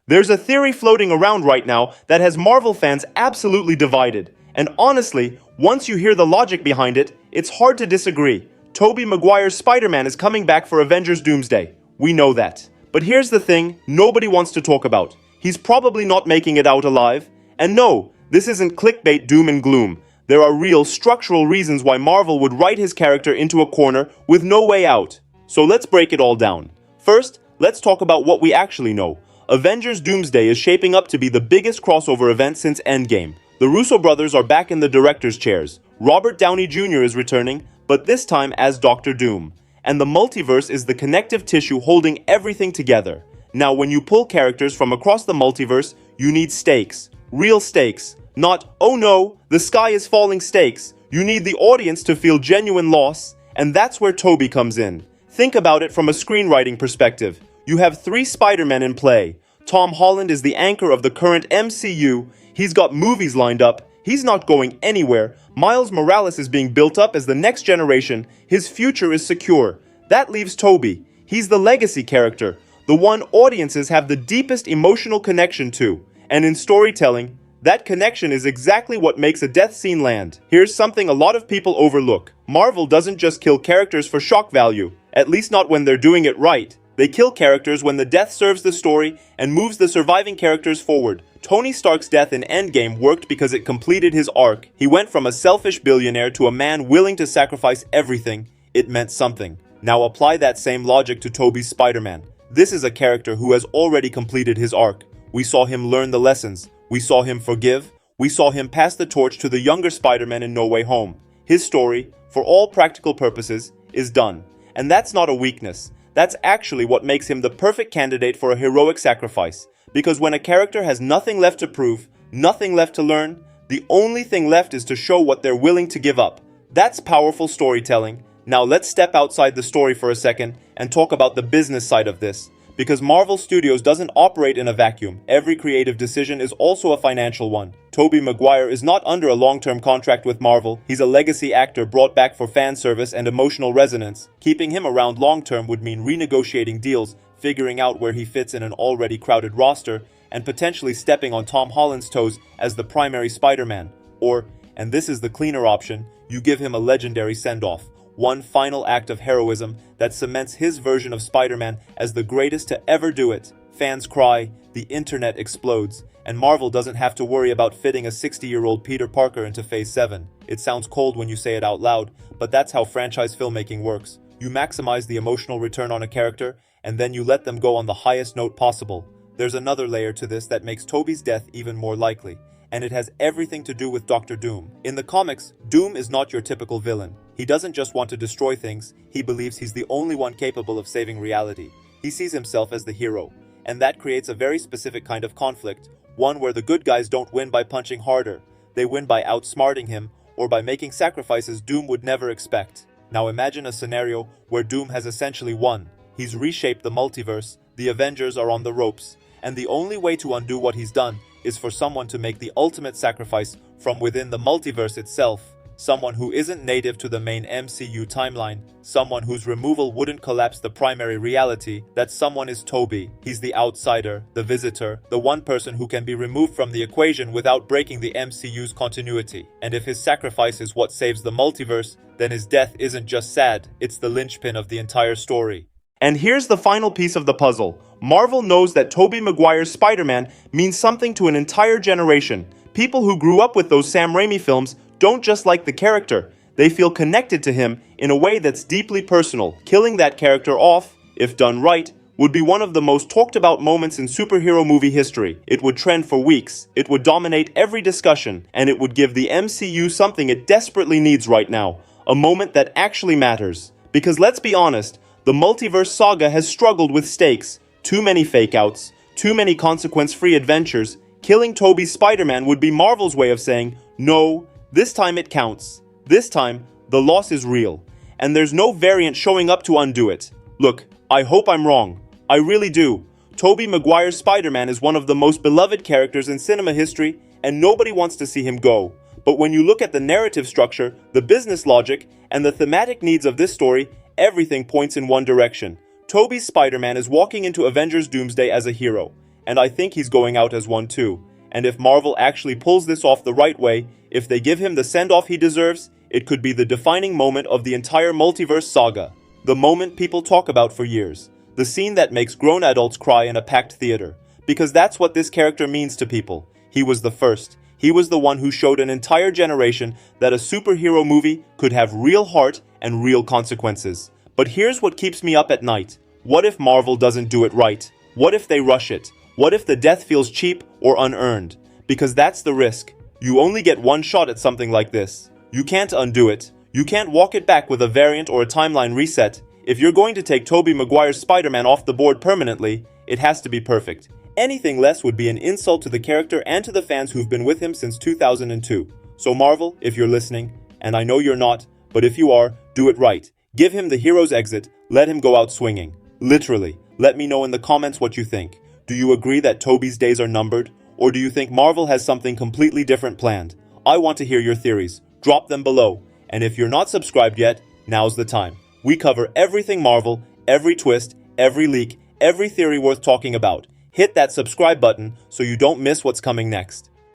There's a theory floating around right now that has Marvel fans absolutely divided. And honestly, once you hear the logic behind it, it's hard to disagree. Tobey Maguire's Spider-Man is coming back for Avengers Doomsday. We know that. But here's the thing nobody wants to talk about. He's probably not making it out alive. And no, this isn't clickbait doom and gloom. There are real structural reasons why Marvel would write his character into a corner with no way out. So let's break it all down. First, let's talk about what we actually know. Avengers Doomsday is shaping up to be the biggest crossover event since Endgame. The Russo brothers are back in the director's chairs. Robert Downey Jr. is returning, but this time as Dr. Doom. And the multiverse is the connective tissue holding everything together. Now, when you pull characters from across the multiverse, you need stakes. Real stakes. Not, oh no, the sky is falling stakes. You need the audience to feel genuine loss, and that's where Tobey comes in. Think about it from a screenwriting perspective. You have 3 Spider-Men in play. Tom Holland is the anchor of the current MCU. He's got movies lined up. He's not going anywhere. Miles Morales is being built up as the next generation. His future is secure. That leaves Tobey. He's the legacy character, the one audiences have the deepest emotional connection to. And in storytelling, that connection is exactly what makes a death scene land. Here's something a lot of people overlook. Marvel doesn't just kill characters for shock value, at least not when they're doing it right. They kill characters when the death serves the story and moves the surviving characters forward. Tony Stark's death in Endgame worked because it completed his arc. He went from a selfish billionaire to a man willing to sacrifice everything. It meant something. Now apply that same logic to Tobey's Spider-Man. This is a character who has already completed his arc. We saw him learn the lessons. We saw him forgive. We saw him pass the torch to the younger Spider-Man in No Way Home. His story, for all practical purposes, is done. And that's not a weakness. That's actually what makes him the perfect candidate for a heroic sacrifice. Because when a character has nothing left to prove, nothing left to learn, the only thing left is to show what they're willing to give up. That's powerful storytelling. Now let's step outside the story for a second and talk about the business side of this. Because Marvel Studios doesn't operate in a vacuum. Every creative decision is also a financial one. Tobey Maguire is not under a long-term contract with Marvel. He's a legacy actor brought back for fan service and emotional resonance. Keeping him around long-term would mean renegotiating deals, figuring out where he fits in an already crowded roster, and potentially stepping on Tom Holland's toes as the primary Spider-Man. Or, and this is the cleaner option, you give him a legendary send-off. One final act of heroism that cements his version of Spider-Man as the greatest to ever do it. Fans cry, the internet explodes, and Marvel doesn't have to worry about fitting a 60-year-old Peter Parker into Phase 7. It sounds cold when you say it out loud, but that's how franchise filmmaking works. You maximize the emotional return on a character, and then you let them go on the highest note possible. There's another layer to this that makes Tobey's death even more likely, and it has everything to do with Dr. Doom. In the comics, Doom is not your typical villain. He doesn't just want to destroy things, he believes he's the only one capable of saving reality. He sees himself as the hero, and that creates a very specific kind of conflict, one where the good guys don't win by punching harder. They win by outsmarting him, or by making sacrifices Doom would never expect. Now imagine a scenario where Doom has essentially won. He's reshaped the multiverse, the Avengers are on the ropes, and the only way to undo what he's done is for someone to make the ultimate sacrifice from within the multiverse itself. Someone who isn't native to the main MCU timeline, someone whose removal wouldn't collapse the primary reality. That someone is Tobey. He's the outsider, the visitor, the one person who can be removed from the equation without breaking the MCU's continuity. And if his sacrifice is what saves the multiverse, then his death isn't just sad, it's the linchpin of the entire story. And here's the final piece of the puzzle. Marvel knows that Tobey Maguire's Spider-Man means something to an entire generation. People who grew up with those Sam Raimi films don't just like the character, they feel connected to him in a way that's deeply personal. Killing that character off, if done right, would be one of the most talked about moments in superhero movie history. It would trend for weeks, it would dominate every discussion, and it would give the MCU something it desperately needs right now, a moment that actually matters. Because let's be honest, the multiverse saga has struggled with stakes, too many fake-outs, too many consequence-free adventures. Killing Tobey's Spider-Man would be Marvel's way of saying, no, this time it counts. This time, the loss is real. And there's no variant showing up to undo it. Look, I hope I'm wrong. I really do. Tobey Maguire's Spider-Man is one of the most beloved characters in cinema history, and nobody wants to see him go. But when you look at the narrative structure, the business logic, and the thematic needs of this story, everything points in one direction. Tobey's Spider-Man is walking into Avengers Doomsday as a hero. and I think he's going out as one too. And if Marvel actually pulls this off the right way, if they give him the send-off he deserves, it could be the defining moment of the entire multiverse saga. The moment people talk about for years. The scene that makes grown adults cry in a packed theater. Because that's what this character means to people. He was the first. He was the one who showed an entire generation that a superhero movie could have real heart and real consequences. But here's what keeps me up at night. What if Marvel doesn't do it right? What if they rush it? What if the death feels cheap or unearned? Because that's the risk. You only get one shot at something like this. You can't undo it. You can't walk it back with a variant or a timeline reset. If you're going to take Tobey Maguire's Spider-Man off the board permanently, it has to be perfect. Anything less would be an insult to the character and to the fans who've been with him since 2002. So Marvel, if you're listening, and I know you're not, but if you are, do it right. Give him the hero's exit, let him go out swinging. Literally. Let me know in the comments what you think. Do you agree that Tobey's days are numbered? Or do you think Marvel has something completely different planned? I want to hear your theories. Drop them below. And if you're not subscribed yet, now's the time. We cover everything Marvel, every twist, every leak, every theory worth talking about. Hit that subscribe button so you don't miss what's coming next.